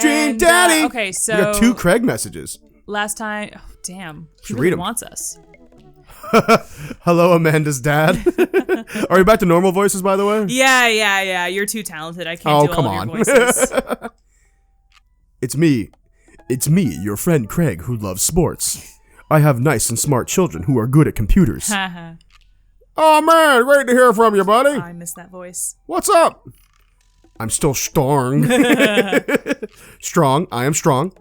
Dream Daddy. Okay, so we got 2 Craig messages. Last time, damn, he Should really read 'em. wants us. Hello, Amanda's dad. Are you back to normal voices, by the way? Yeah. You're too talented. I can't do come all on. of your voices. It's me, your friend Craig, who loves sports. I have nice and smart children who are good at computers. Oh man, great to hear from you, buddy. Oh, I miss that voice. What's up? I'm still strong. Strong. I am strong.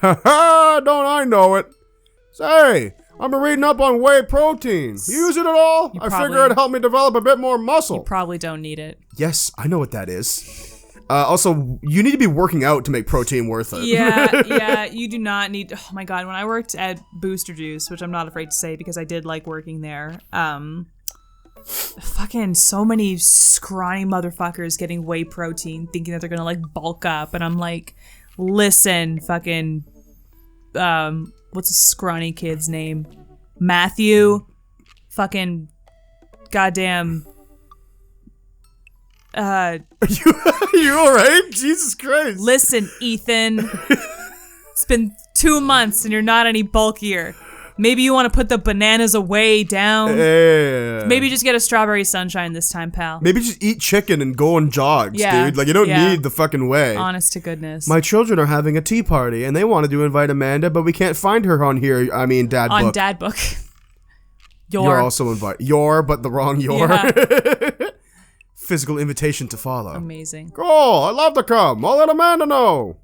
Ha ha! Don't I know it? Say, I've been reading up on whey protein. You use it at all? I figure it'd help me develop a bit more muscle. You probably don't need it. Yes, I know what that is. Also, you need to be working out to make protein worth it. Yeah, you do not need. Oh my god, when I worked at Booster Juice, which I'm not afraid to say because I did like working there, fucking so many scrawny motherfuckers getting whey protein thinking that they're gonna like bulk up, and I'm like, listen, fucking, what's a scrawny kid's name? Matthew, fucking, goddamn. Are you alright? Jesus Christ. Listen, Ethan. It's been 2 months and you're not any bulkier. Maybe you want to put the bananas away down. Yeah. Maybe just get a strawberry sunshine this time, pal. Maybe just eat chicken and go on jogs, dude. Like, you don't need the fucking whey. Honest to goodness. My children are having a tea party and they wanted to invite Amanda, but we can't find her on here. I mean, Dad Book. On Dad Book. You're also invited. But the wrong your. Yeah. Physical invitation to follow. Amazing. Cool. I'd love to come. I'll let Amanda know.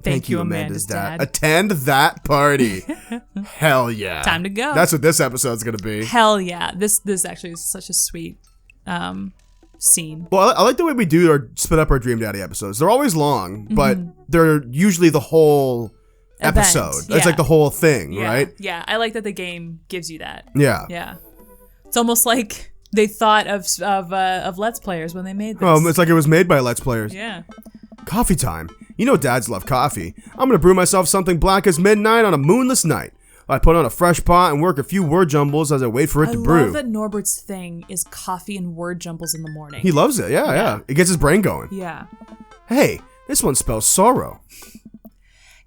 Thank you, Amanda's dad. Attend that party. Hell yeah. Time to go. That's what this episode's going to be. Hell yeah. This actually is such a sweet scene. Well, I like the way we do or split up our Dream Daddy episodes. They're always long, but they're usually the whole episode. Yeah. It's like the whole thing, right? Yeah, I like that the game gives you that. Yeah. Yeah. It's almost like they thought of Let's Players when they made this. Oh, it's like it was made by Let's Players. Yeah. Coffee time. You know dads love coffee. I'm gonna brew myself something black as midnight on a moonless night. I put on a fresh pot and work a few word jumbles as I wait for it to brew. I love that Norbert's thing is coffee and word jumbles in the morning. He loves it, yeah. It gets his brain going. Yeah. Hey, this one spells sorrow.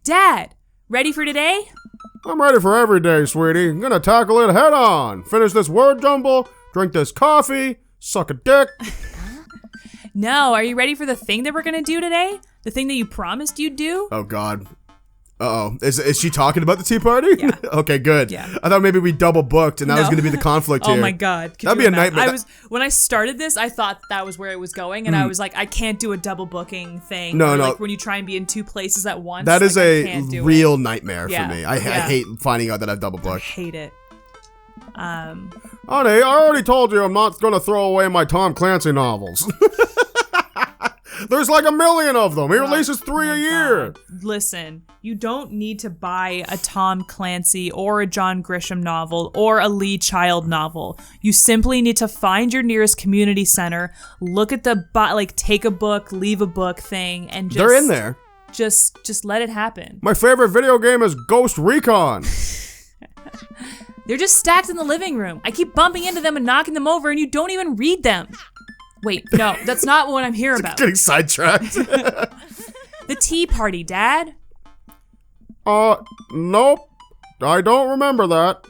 Dad, ready for today? I'm ready for every day, sweetie. I'm gonna tackle it head on. Finish this word jumble, drink this coffee, suck a dick. No, are you ready for the thing that we're gonna do today? The thing that you promised you'd do? Oh God. Uh-oh. Is she talking about the tea party? Yeah. Okay, good. Yeah. I thought maybe we double booked and that was gonna be the conflict here. Oh my God. That'd be a nightmare. When I started this, I thought that was where it was going, and I was like, I can't do a double booking thing. No. Like when you try and be in 2 places at once. That is a real nightmare Yeah. for me. I hate finding out that I've double I booked. hate it. Honey, I already told you I'm not gonna throw away my Tom Clancy novels. There's like 1 million of them. He releases 3 a year. God. Listen, you don't need to buy a Tom Clancy or a John Grisham novel or a Lee Child novel. You simply need to find your nearest community center, look at the take a book, leave a book thing, and just They're in there. Just let it happen. My favorite video game is Ghost Recon. They're just stacked in the living room. I keep bumping into them and knocking them over, and you don't even read them. Wait, no, that's not what I'm here about. Getting sidetracked. The tea party, Dad. Nope. I don't remember that.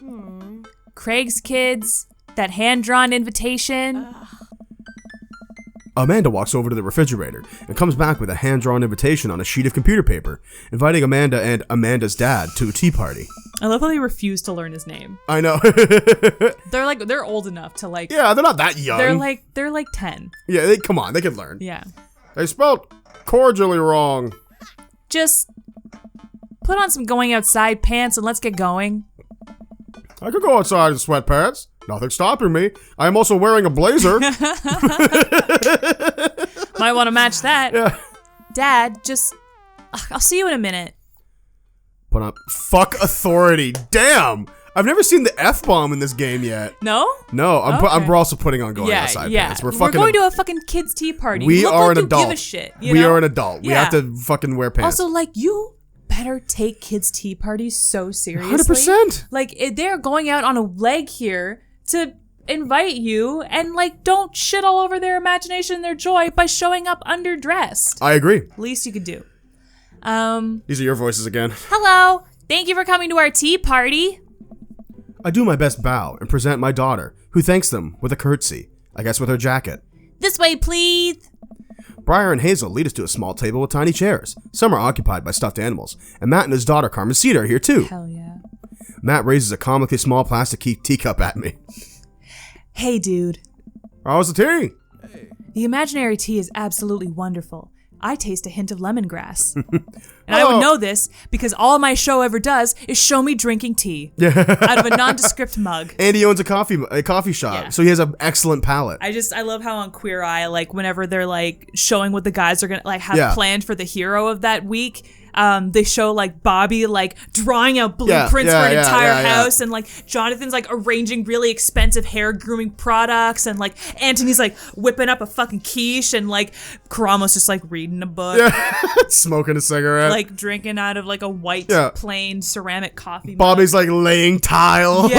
Craig's kids, that hand-drawn invitation. Amanda walks over to the refrigerator and comes back with a hand-drawn invitation on a sheet of computer paper, inviting Amanda and Amanda's dad to a tea party. I love how they refuse to learn his name. I know. They're old enough to Yeah, they're not that young. They're like 10. Yeah, come on, they can learn. Yeah. They spelled cordially wrong. Just put on some going outside pants and let's get going. I could go outside in sweatpants. Nothing stopping me. I am also wearing a blazer. Might want to match that. Yeah. Dad, I'll see you in a minute. Put up fuck authority. Damn. I've never seen the F-bomb in this game yet. No? No, I'm also putting on going outside pants. We're going to a fucking kids tea party. We are an you adult. Give a shit. We are an adult. We have to fucking wear pants. Also, you better take kids tea parties so seriously. 100%. They're going out on a leg here to invite you and like don't shit all over their imagination and their joy by showing up underdressed. I agree. Least you could do. These are your voices again. Hello. Thank you for coming to our tea party. I do my best bow and present my daughter, who thanks them with a curtsy, I guess with her jacket. This way, please. Briar and Hazel lead us to a small table with tiny chairs. Some are occupied by stuffed animals, and Matt and his daughter Carmencita are here too. Hell yeah. Matt raises a comically small plastic teacup at me. Hey, dude. How's the tea? The imaginary tea is absolutely wonderful. I taste a hint of lemongrass. And I would know this because all my show ever does is show me drinking tea out of a nondescript mug. And he owns a coffee shop, so he has an excellent palate. I love how on Queer Eye, like whenever they're like showing what the guys are gonna like have planned for the hero of that week, they show like Bobby like drawing out blueprints for an entire house, and like Jonathan's like arranging really expensive hair grooming products, and like Anthony's like whipping up a fucking quiche, and like Karamo's just like reading a book, smoking a cigarette, like drinking out of like a white plain ceramic coffee mug. Bobby's like laying tile.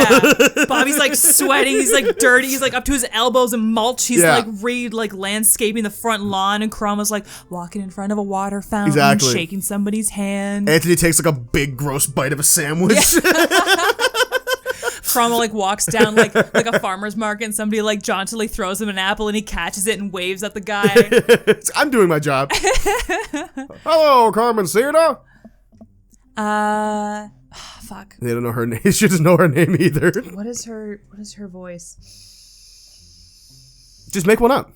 Bobby's like sweating, he's like dirty, he's like up to his elbows in mulch, he's like landscaping the front lawn, and Karamo's like walking in front of a water fountain, shaking somebody's hand. Anthony takes like a big gross bite of a sandwich. Cromwell like walks down like a farmer's market, and somebody like jauntily throws him an apple and he catches it and waves at the guy. I'm doing my job. Hello, Carmencita. Fuck. They don't know her name. She doesn't know her name either. What is her voice? Just make one up.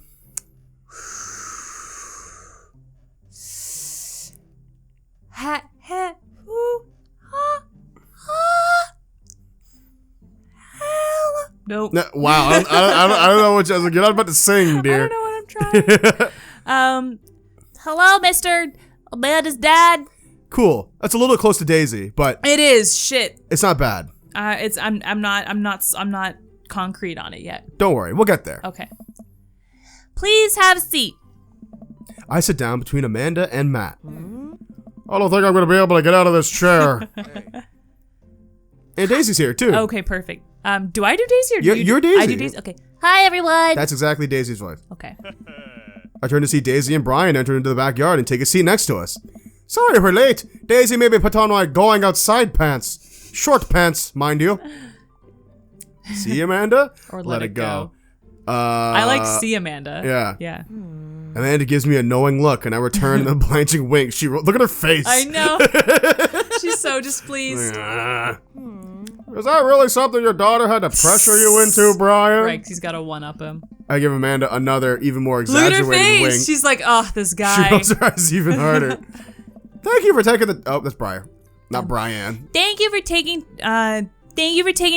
Ha ha ooh ha ha. Nope. No, wow. I don't know what you're not about to sing, dear. I don't know what I'm trying. Hello, Mr. Amanda's dad. Cool. That's a little close to Daisy, but it is shit. It's not bad. I'm not concrete on it yet. Don't worry, we'll get there. Okay. Please have a seat. I sit down between Amanda and Matt. I don't think I'm going to be able to get out of this chair. And Daisy's here too. Okay, perfect. Do I do Daisy or you're Daisy? I do Daisy. Okay. Hi, everyone. That's exactly Daisy's voice. Okay. I turn to see Daisy and Brian enter into the backyard and take a seat next to us. Sorry we're late. Daisy made me put on my going outside pants. Short pants, mind you. See, Amanda? Or let it go. I like see Amanda. Yeah. Yeah. Amanda gives me a knowing look, and I return a blanching wink. Look at her face. I know. She's so displeased. Is that really something your daughter had to pressure you into, Brian? Right, he's got to one-up him. I give Amanda another, even more exaggerated Look at her face. wink. She's like, oh, this guy. She rolls her eyes even harder. Thank you for taking the... Oh, that's Brian. Not Brian. Thank you for taking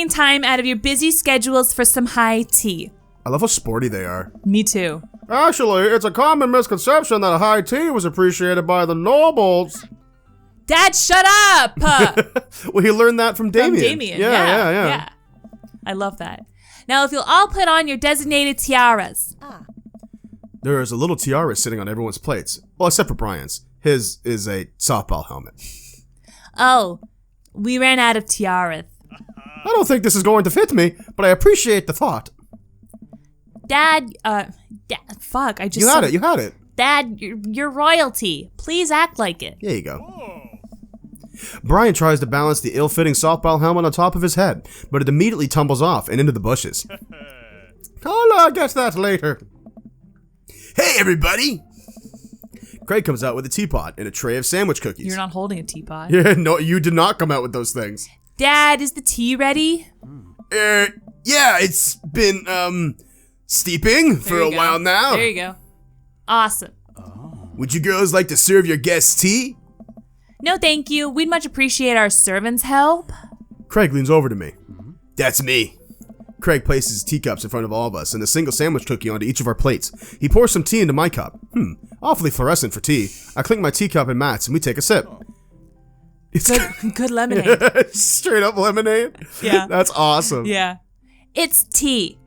time out of your busy schedules for some high tea. I love how sporty they are. Me too. Actually, it's a common misconception that high tea was appreciated by the nobles. Dad, shut up! Well, he learned that from Damien. From Damien, yeah. I love that. Now, if you'll all put on your designated tiaras. There is a little tiara sitting on everyone's plates. Well, except for Brian's. His is a softball helmet. Oh, we ran out of tiaras. I don't think this is going to fit me, but I appreciate the thought. Dad, fuck, I just... You had it. Dad, you're royalty. Please act like it. There you go. Brian tries to balance the ill-fitting softball helmet on top of his head, but it immediately tumbles off and into the bushes. I'll get that later. Hey, everybody! Craig comes out with a teapot and a tray of sandwich cookies. You're not holding a teapot. Yeah, no, you did not come out with those things. Dad, is the tea ready? Yeah, it's been, steeping for a while now. There you go. Awesome. Would you girls like to serve your guests tea? No, thank you. We'd much appreciate our servants' help. Craig leans over to me. That's me. Craig places his teacups in front of all of us and a single sandwich cookie onto each of our plates. He pours some tea into my cup. Awfully fluorescent for tea. I clink my teacup in Matt's and we take a sip. It's good lemonade. Straight up lemonade? Yeah. That's awesome. Yeah. It's tea.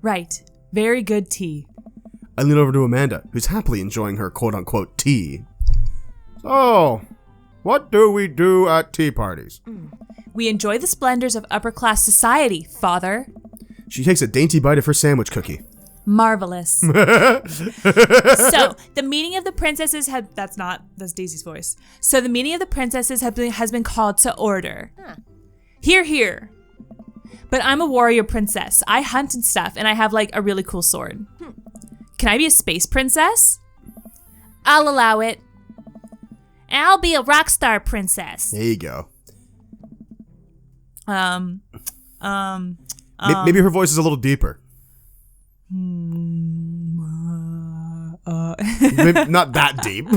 Right. Very good tea. I lean over to Amanda, who's happily enjoying her quote-unquote tea. So, what do we do at tea parties? We enjoy the splendors of upper-class society, Father. She takes a dainty bite of her sandwich cookie. Marvelous. So, the meeting of the princesses that's Daisy's voice. So, the meeting of the princesses has been called to order. Hear, hear. But I'm a warrior princess. I hunt and stuff, and I have, like, a really cool sword. Can I be a space princess? I'll allow it. And I'll be a rock star princess. There you go. Maybe her voice is a little deeper. Maybe not that deep.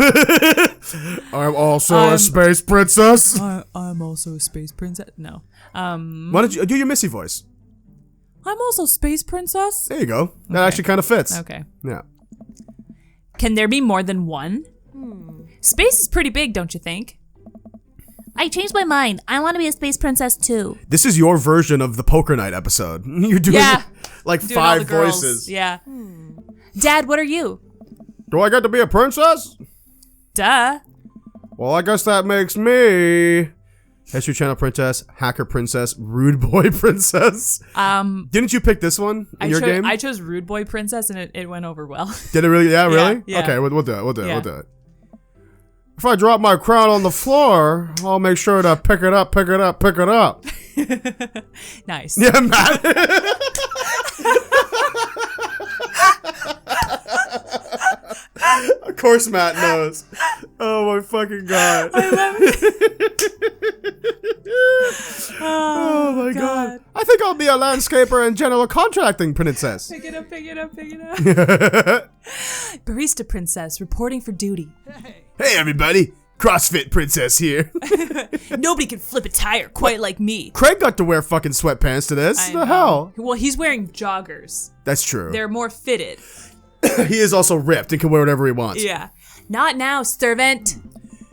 I'm also a space princess. I'm also a space princess. No. Why don't you do your Missy voice? I'm also space princess. There you go. That actually kind of fits. Okay. Yeah. Can there be more than one? Space is pretty big, don't you think? I changed my mind. I want to be a space princess too. This is your version of the poker night episode. You're doing like doing 5 voices. Yeah. Dad, what are you? Do I get to be a princess? Duh. Well, I guess that makes me History Channel princess, hacker princess, rude boy princess. Didn't you pick this one in your game? I chose rude boy princess, and it went over well. Did it really? Yeah, really? Yeah. Okay, we'll do it. We'll do it. If I drop my crown on the floor, I'll make sure to pick it up. Nice. Yeah, Matt. Of course Matt knows. Oh my fucking god. I love it. Oh my god. I think I'll be a landscaper and general contracting princess. Pick it up. Barista princess reporting for duty. Hey everybody, CrossFit princess here. Nobody can flip a tire quite like me. Craig got to wear fucking sweatpants to this. The hell? Well, he's wearing joggers. That's true. They're more fitted. He is also ripped and can wear whatever he wants. Yeah. Not now, servant.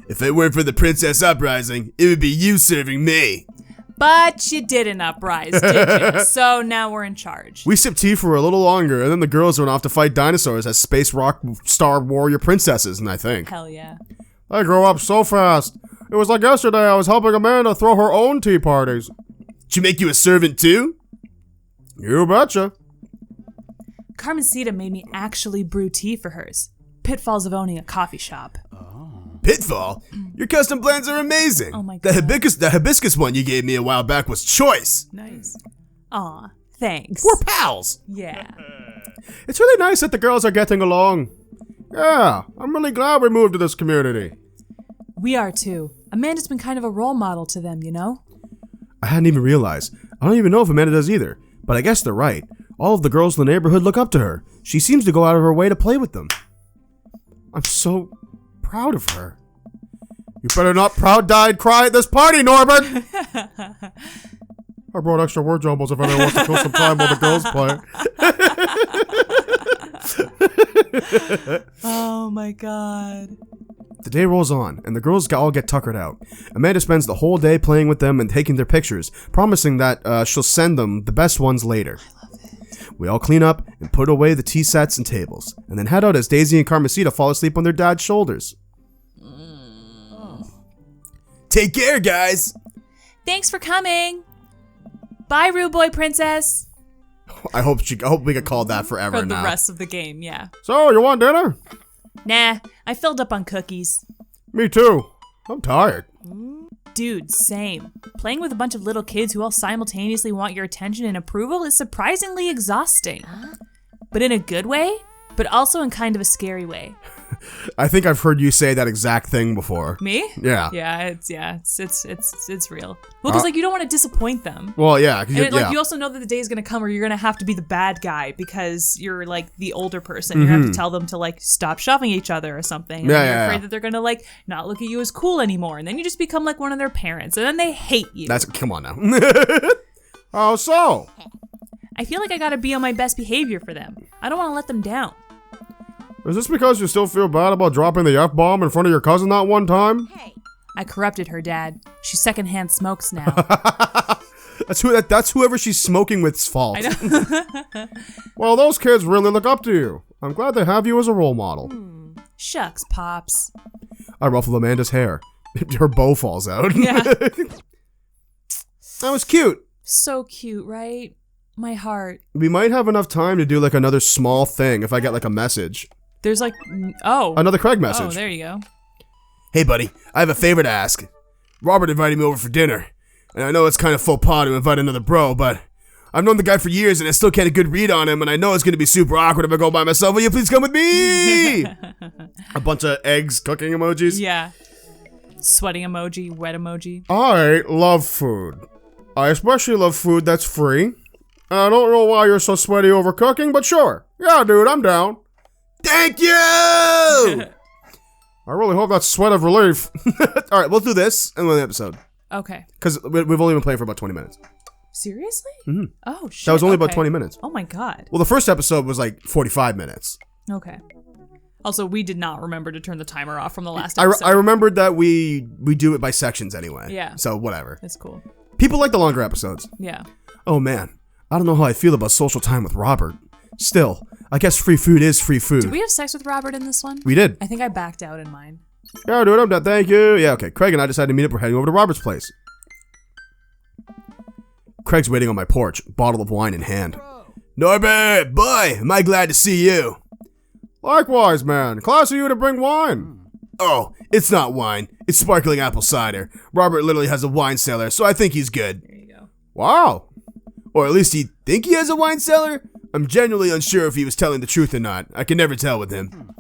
If it weren't for the princess uprising, it would be you serving me. But you didn't uprise, did you? So now we're in charge. We sipped tea for a little longer, and then the girls went off to fight dinosaurs as space rock star warrior princesses, and I think. Hell yeah. I grow up so fast. It was like yesterday I was helping Amanda throw her own tea parties. Did she make you a servant too? You betcha. Carmencita made me actually brew tea for hers. Pitfalls of owning a coffee shop. Pitfall? Your custom blends are amazing. Oh my god. The hibiscus one you gave me a while back was choice. Nice. Aw, thanks. We're pals. Yeah. It's really nice that the girls are getting along. Yeah, I'm really glad we moved to this community. We are too. Amanda's been kind of a role model to them, you know? I hadn't even realized. I don't even know if Amanda does either. But I guess they're right. All of the girls in the neighborhood look up to her. She seems to go out of her way to play with them. I'm so proud of her. You better not proud-eyed cry at this party, Norbert! I brought extra word jumbles if anyone wants to kill some time while the girls play. Oh my god. The day rolls on, and the girls all get tuckered out. Amanda spends the whole day playing with them and taking their pictures, promising that she'll send them the best ones later. I love it. We all clean up and put away the tea sets and tables, and then head out as Daisy and Carmencita fall asleep on their dad's shoulders. Take care, guys! Thanks for coming! Bye, Rude Boy Princess! I hope we get called that forever For the now. rest of the game, yeah. So, you want dinner? Nah, I filled up on cookies. Me too. I'm tired. Dude, same. Playing with a bunch of little kids who all simultaneously want your attention and approval is surprisingly exhausting. But in a good way, but also in kind of a scary way. I think I've heard you say that exact thing before. Me? Yeah. Yeah, it's real. Well, because like you don't want to disappoint them. Well, yeah. And you also know that the day is gonna come where you're gonna have to be the bad guy because you're like the older person. You have to tell them to like stop shoving each other or something. And you're afraid that they're gonna like not look at you as cool anymore, and then you just become like one of their parents, and then they hate you. Come on now. Oh, so? I feel like I gotta be on my best behavior for them. I don't want to let them down. Is this because you still feel bad about dropping the F-bomb in front of your cousin that one time? Hey. I corrupted her, Dad. She secondhand smokes now. That's whoever she's smoking with's fault. I know. Well, those kids really look up to you. I'm glad they have you as a role model. Shucks, Pops. I ruffle Amanda's hair. Her bow falls out. Yeah. That was cute. So cute, right? My heart. We might have enough time to do like another small thing if I get like a message. There's like, oh. Another Craig message. Oh, there you go. Hey, buddy, I have a favor to ask. Robert invited me over for dinner, and I know it's kind of faux pas to invite another bro, but I've known the guy for years and I still can't get a good read on him, and I know it's going to be super awkward if I go by myself. Will you please come with me? A bunch of eggs cooking emojis. Yeah. Sweating emoji, wet emoji. I love food. I especially love food that's free. And I don't know why you're so sweaty over cooking, but sure. Yeah, dude, I'm down. Thank you! I really hope that's sweat of relief. Alright, we'll do this and we'll end the episode. Okay. Because we've only been playing for about 20 minutes. Seriously? Mm-hmm. Oh, shit. That was only about 20 minutes. Oh my god. Well, the first episode was like 45 minutes. Okay. Also, we did not remember to turn the timer off from the last episode. I remembered that we do it by sections anyway. Yeah. So, whatever. That's cool. People like the longer episodes. Yeah. Oh, man. I don't know how I feel about social time with Robert. Still, I guess free food is free food. Did we have sex with Robert in this one? We did. I think I backed out in mine. Yeah, dude, I'm done. Thank you. Yeah, okay. Craig and I decided to meet up. We're heading over to Robert's place. Craig's waiting on my porch, bottle of wine in hand. Norbert, boy, am I glad to see you. Likewise, man. Class of you to bring wine. Oh, it's not wine. It's sparkling apple cider. Robert literally has a wine cellar, so I think he's good. There you go. Wow. Or at least he'd think he has a wine cellar? I'm genuinely unsure if he was telling the truth or not. I can never tell with him.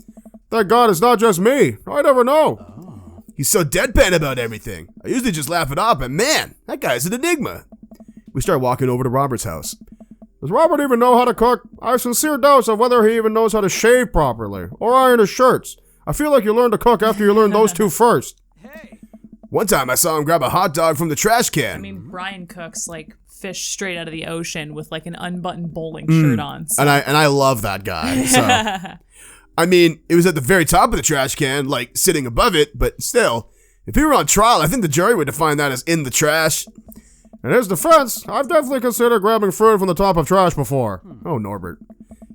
Thank God it's not just me. I never know. He's so deadpan about everything. I usually just laugh it off, but man, that guy's an enigma. We start walking over to Robert's house. Does Robert even know how to cook? I have sincere doubts of whether he even knows how to shave properly or iron his shirts. I feel like you learn to cook after you learn those two first. One time I saw him grab a hot dog from the trash can. I mean, Brian cooks like fish straight out of the ocean with like an unbuttoned bowling shirt on. So. And I love that guy. So. I mean, it was at the very top of the trash can, like sitting above it, but still, if he were on trial, I think the jury would define that as in the trash. In his defense, I've definitely considered grabbing fruit from the top of trash before. Oh, Norbert.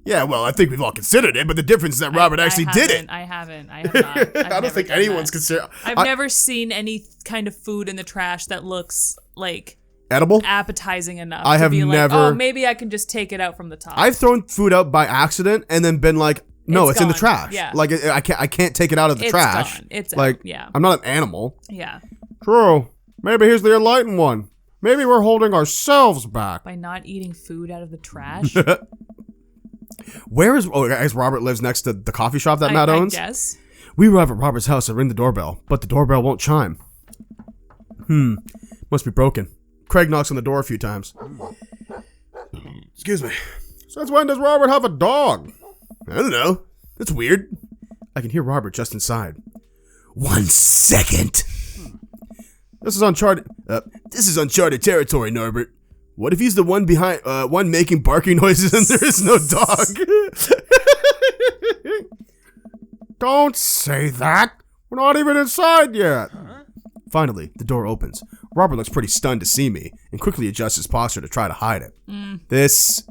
Yeah, well, I think we've all considered it, but the difference is that Robert actually did it. I have not. I don't think anyone's considered. I've never seen any kind of food in the trash that looks like edible, appetizing enough. I have to be never. Like, oh, maybe I can just take it out from the top. I've thrown food out by accident and then been like, no, it's in the gone. trash. Yeah. Like I can't take it out of the trash. Gone. It's like, out. Yeah. I'm not an animal. Yeah. True. Maybe he's the enlightened one. Maybe we're holding ourselves back. By not eating food out of the trash? Where is... Oh, I guess Robert lives next to the coffee shop that Matt owns? I guess. We arrive at Robert's house and ring the doorbell, but the doorbell won't chime. Must be broken. Craig knocks on the door a few times. Excuse me. Since when does Robert have a dog? I don't know. That's weird. I can hear Robert just inside. 1 second. This is uncharted territory, Norbert. What if he's the one behind, one making barking noises and there is no dog? Don't say that. We're not even inside yet. Finally, the door opens. Robert looks pretty stunned to see me and quickly adjusts his posture to try to hide it. This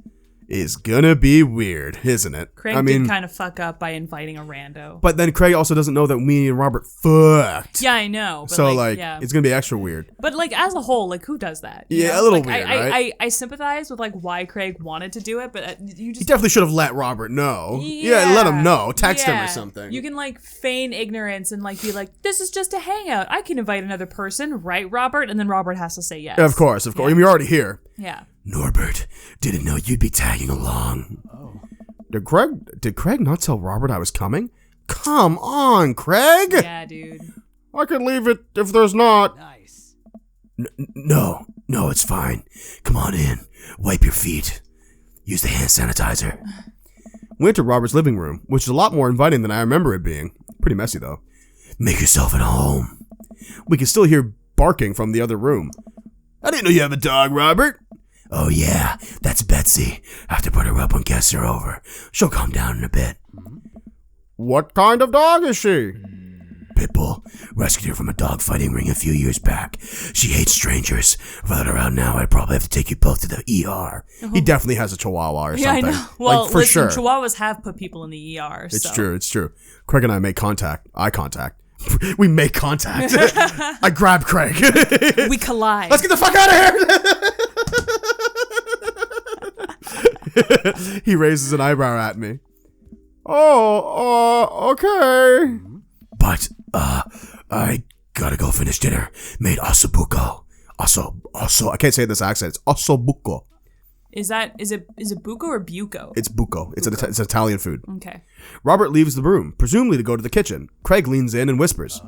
is gonna be weird, isn't it? Craig did kind of fuck up by inviting a rando. But then Craig also doesn't know that me and Robert fucked. Yeah, I know. But So, yeah. it's gonna be extra weird. But, like, as a whole, like, who does that? You Yeah, know? a little like, weird, I right? I sympathize with, like, why Craig wanted to do it, but you just... He definitely should have let Robert know. Yeah, let him know. Text him or something. You can, like, feign ignorance and, like, be like, this is just a hangout. I can invite another person, right, Robert? And then Robert has to say yes. Yeah, of course. Yeah. You're already here. Yeah. Norbert, didn't know you'd be tagging along. Oh. Did Craig not tell Robert I was coming? Come on, Craig! Yeah, dude. I can leave it if there's not. Nice. No, it's fine. Come on in. Wipe your feet. Use the hand sanitizer. We went to Robert's living room, which is a lot more inviting than I remember it being. Pretty messy, though. Make yourself at home. We can still hear barking from the other room. I didn't know you have a dog, Robert. Oh yeah, that's Betsy. Have to put her up when guests are over. She'll calm down in a bit. What kind of dog is she? Pitbull. Rescued her from a dog fighting ring a few years back. She hates strangers. Without her out now, I'd probably have to take you both to the ER. He definitely has a chihuahua or Yeah, something. I know. Well, like, for listen, sure. Chihuahuas have put people in the ER. It's so. true. Craig and I make eye contact. We make contact. I grab Craig. We collide. Let's get the fuck out of here! He raises an eyebrow at me. Oh, okay. But, I gotta go finish dinner. Made Osso Buco. Osso, I can't say this accent. It's Osso Buco. Is it Buco or Buco? It's Buco. It's an Italian food. Okay. Robert leaves the room, presumably to go to the kitchen. Craig leans in and whispers.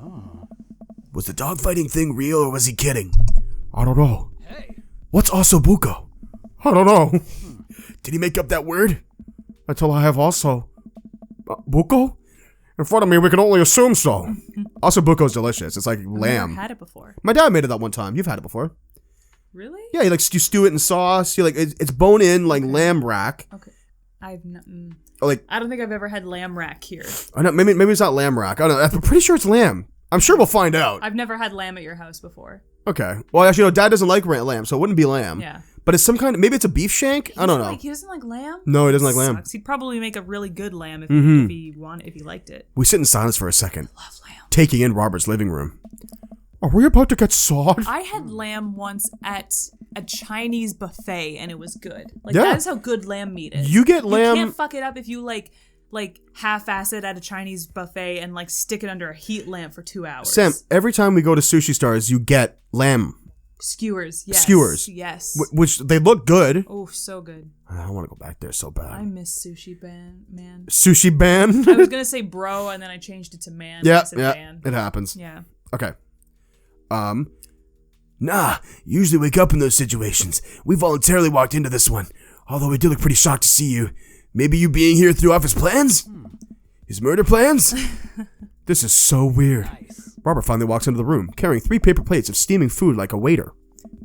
Was the dogfighting thing real or was he kidding? I don't know. Hey. What's Osso Buco? I don't know. Did he make up that word? Until I have Osso Buco in front of me, we can only assume so. Osso Buco's delicious. It's like lamb. I've never had it before. My dad made it that one time. You've had it before. Really? Yeah, you stew it in sauce. You it's bone in like lamb rack. Okay. I've not. I don't think I've ever had lamb rack here. I know maybe it's not lamb rack. I don't know. I'm pretty sure it's lamb. I'm sure we'll find out. I've never had lamb at your house before. Okay. Well, actually, no. Dad doesn't like lamb, so it wouldn't be lamb. Yeah. But it's some kind of maybe it's a beef shank. I don't know. He doesn't like lamb. No, he doesn't like lamb. He'd probably make a really good lamb if he liked it. We sit in silence for a second, I love lamb. taking in Robert's living room. Are we about to get sawed? I had lamb once at a Chinese buffet and it was good. Like Yeah. that is how good lamb meat is. You get lamb. You can't fuck it up if you like half-ass it at a Chinese buffet and like stick it under a heat lamp for 2 hours. Sam, every time we go to Sushi Stars, you get lamb skewers. Yes. skewers. Yes. Which they look good. Oh, so good. I want to go back there so bad. I miss sushi man. Sushi ban. I was gonna say bro, and then I changed it to man. Yeah, I said ban. it happens. Yeah. Okay. Nah, usually wake up in those situations. We voluntarily walked into this one. Although we do look pretty shocked to see you. Maybe you being here threw off his plans? His murder plans? This is so weird. Nice. Robert finally walks into the room, carrying 3 paper plates of steaming food like a waiter.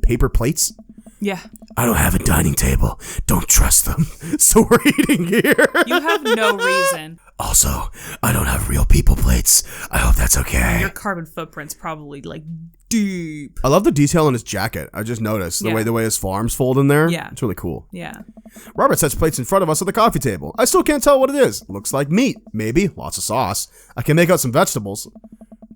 Paper plates? Yeah. I don't have a dining table. Don't trust them. So we're eating here. You have no reason. Also, I don't have real people plates. I hope that's okay. Your carbon footprint's probably like deep. I love the detail on his jacket. I just noticed the way his forearms fold in there. Yeah. It's really cool. Yeah. Robert sets plates in front of us at the coffee table. I still can't tell what it is. Looks like meat. Maybe. Lots of sauce. I can make out some vegetables.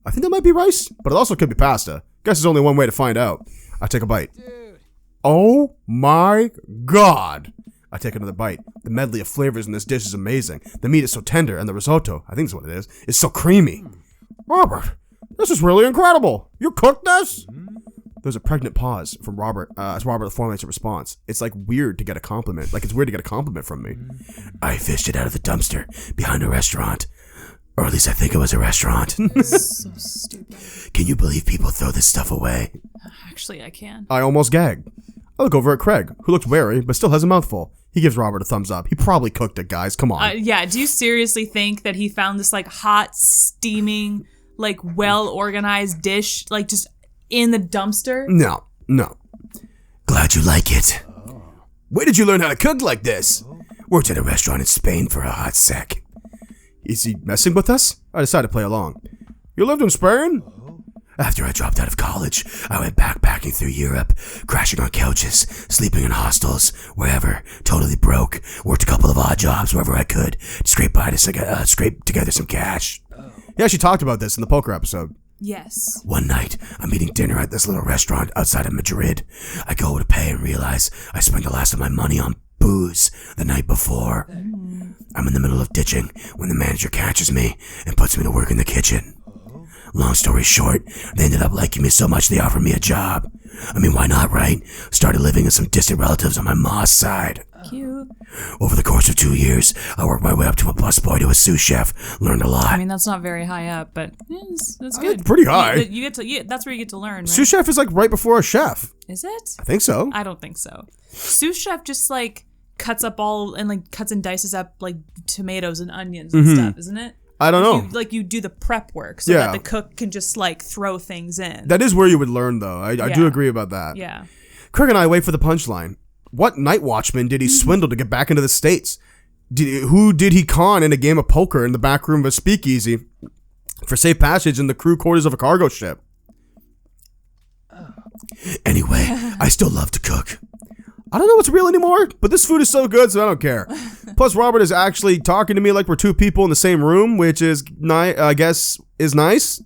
I think that might be rice, but it also could be pasta. Guess there's only one way to find out. I take a bite. Dude. Oh my god. I take another bite. The medley of flavors in this dish is amazing. The meat is so tender, and the risotto, I think is what it is so creamy. Robert, this is really incredible. You cooked this? There's a pregnant pause from Robert as Robert formulates a response. It's like weird to get a compliment. Like it's weird to get a compliment from me. I fished it out of the dumpster behind a restaurant. Or at least I think it was a restaurant. So stupid. Can you believe people throw this stuff away? Actually, I can. I almost gagged. I look over at Craig, who looks wary, but still has a mouthful. He gives Robert a thumbs up. He probably cooked it, guys. Come on. Yeah, do you seriously think that he found this, like, hot, steaming, like, well-organized dish, like, just in the dumpster? No. Glad you like it. Where did you learn how to cook like this? Worked at a restaurant in Spain for a hot sec. Is he messing with us? I decided to play along. You lived in Spain? After I dropped out of college, I went backpacking through Europe, crashing on couches, sleeping in hostels, wherever, totally broke. Worked a couple of odd jobs wherever I could to scrape together some cash. He actually talked about this in the poker episode. Yes. One night, I'm eating dinner at this little restaurant outside of Madrid. I go to pay and realize I spent the last of my money on booze the night before. I'm in the middle of ditching when the manager catches me and puts me to work in the kitchen. Long story short, they ended up liking me so much they offered me a job. I mean, why not, right? Started living with some distant relatives on my mom's side. Cute. Over the course of 2 years, I worked my way up to a busboy to a sous chef. Learned a lot. I mean, that's not very high up, but that's good. It's pretty high. You get to. That's where you get to learn. Right? Sous chef is like right before a chef. Is it? I think so. I don't think so. Sous chef just like cuts and dices up like tomatoes and onions and stuff, isn't it? I don't know. You do the prep work so that the cook can just like throw things in. That is where you would learn, though. I do agree about that. Yeah. Craig and I wait for the punchline. What night watchman did he swindle to get back into the States? Who did he con in a game of poker in the back room of a speakeasy for safe passage in the crew quarters of a cargo ship? Anyway, I still love to cook. I don't know what's real anymore, but this food is so good, so I don't care. Plus, Robert is actually talking to me like we're 2 people in the same room, which is, I guess, is nice.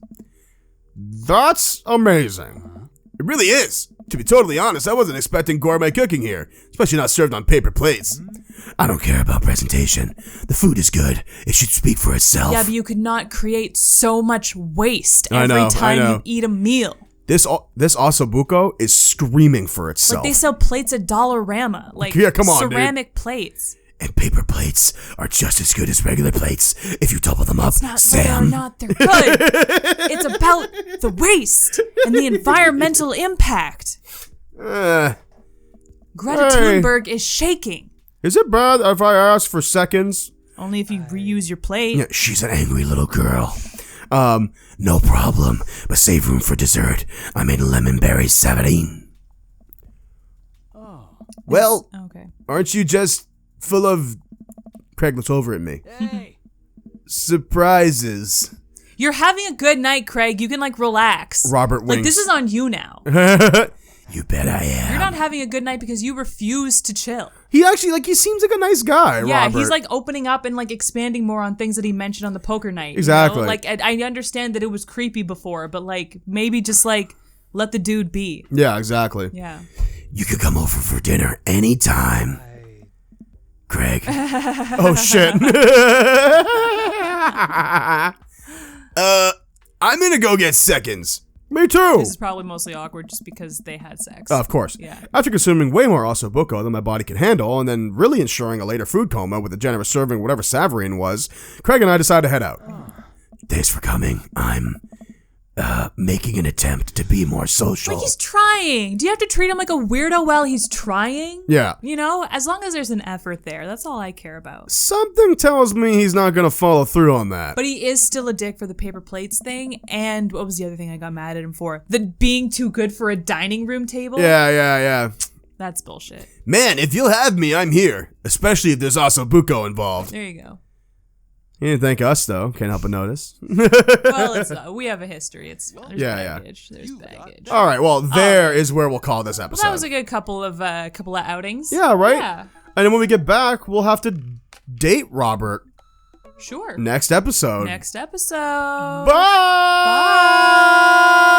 That's amazing. It really is. To be totally honest, I wasn't expecting gourmet cooking here, especially not served on paper plates. I don't care about presentation. The food is good. It should speak for itself. Yeah, but you could not create so much waste I every know. time you eat a meal. This Osso Buco is screaming for itself. Like they sell plates at Dollarama, like Yeah, come on, ceramic plates. And paper plates are just as good as regular plates if you double them up, Whether or not they're good. It's about the waste and the environmental impact. Greta Thunberg is shaking. Is it bad if I ask for seconds? Only if you reuse your plate. Yeah, she's an angry little girl. No problem, but save room for dessert. I made lemon berry saladine. Well, Okay. aren't you just full of... Craig looks over at me. Hey. Surprises. You're having a good night, Craig. You can relax. Robert winks. Like this is on you now. You bet I am. You're not having a good night because you refuse to chill. He actually, he seems like a nice guy, Yeah, Robert. he's opening up and expanding more on things that he mentioned on the poker night. Exactly. I understand that it was creepy before, but maybe just let the dude be. Yeah, exactly. Yeah. You could come over for dinner anytime. Craig. Oh, shit. I'm gonna go get seconds. Me too. This is probably mostly awkward just because they had sex. Of course. Yeah. After consuming way more Osso Buco than my body can handle, and then really ensuring a later food coma with a generous serving of whatever Savarin was, Craig and I decided to head out. Thanks for coming. I'm making an attempt to be more social. But he's trying. Do you have to treat him like a weirdo while he's trying? Yeah. As long as there's an effort there, that's all I care about. Something tells me he's not gonna follow through on that. But he is still a dick for the paper plates thing, and what was the other thing I got mad at him for? The being too good for a dining room table? Yeah. That's bullshit. Man, if you'll have me, I'm here. Especially if there's Osso Buco involved. There you go. He didn't thank us, though. Can't help but notice. Well, we have a history. There's baggage. There's baggage. All right, well, there is where we'll call this episode. Well, that was a good couple of outings. Yeah, right? Yeah. And then when we get back, we'll have to date Robert. Sure. Next episode. Next episode. Bye! Bye!